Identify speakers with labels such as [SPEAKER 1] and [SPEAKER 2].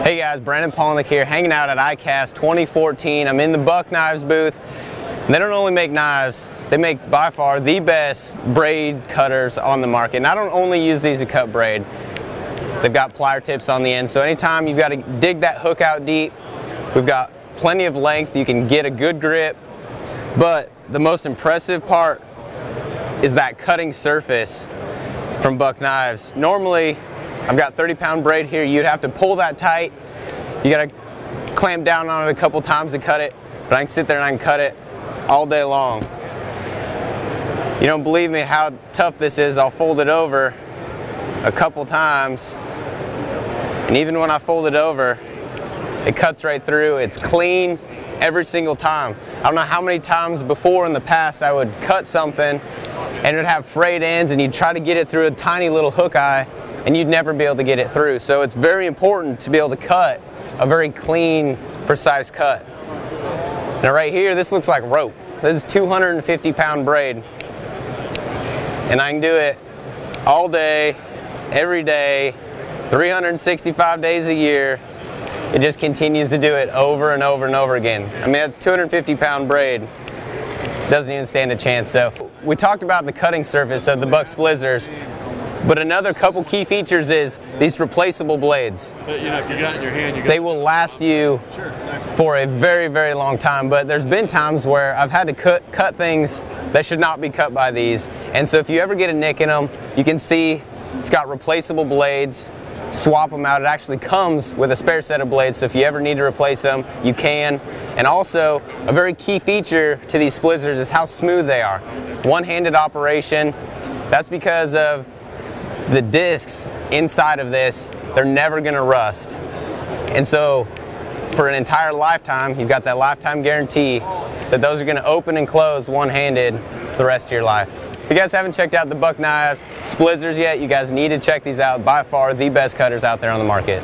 [SPEAKER 1] Hey guys, Palaniuk here, hanging out at ICAST 2014. I'm in the Buck Knives booth. They don't only make knives, they make by far the best braid cutters on the market. And I don't only use these to cut braid. They've got plier tips on the end, so anytime you've got to dig that hook out deep, we've got plenty of length, you can get a good grip. But the most impressive part is that cutting surface from Buck Knives. Normally, I've got 30-pound braid here. You'd have to pull that tight. You gotta clamp down on it a couple times to cut it, but I can sit there and I can cut it all day long. You don't believe me how tough this is, I'll fold it over a couple times, and even when I fold it over, it cuts right through. It's clean every single time. I don't know how many times before in the past I would cut something and it would have frayed ends and you'd try to get it through a tiny little hook eye and you'd never be able to get it through. So it's very important to be able to cut a very clean, precise cut. Now right here, this looks like rope. This is 250-pound braid. And I can do it all day, every day, 365 days a year. It just continues to do it over and over and over again. I mean, a 250-pound braid doesn't even stand a chance. So we talked about the cutting surface of the Buck Splizzors, but another couple key features is these replaceable blades.
[SPEAKER 2] But you know, if you got it in your hand,
[SPEAKER 1] they will last you for a very, very long time. But there's been times where I've had to cut things that should not be cut by these. And so if you ever get a nick in them, you can see it's got replaceable blades. Swap them out. It actually comes with a spare set of blades, so if you ever need to replace them, you can. And also, a very key feature to these splizzers is how smooth they are. One-handed operation. That's because of the discs inside of this. They're never going to rust. And so, for an entire lifetime, you've got that lifetime guarantee that those are going to open and close one-handed for the rest of your life. If you guys haven't checked out the Buck Knives Splizzors yet, you guys need to check these out. By far the best cutters out there on the market.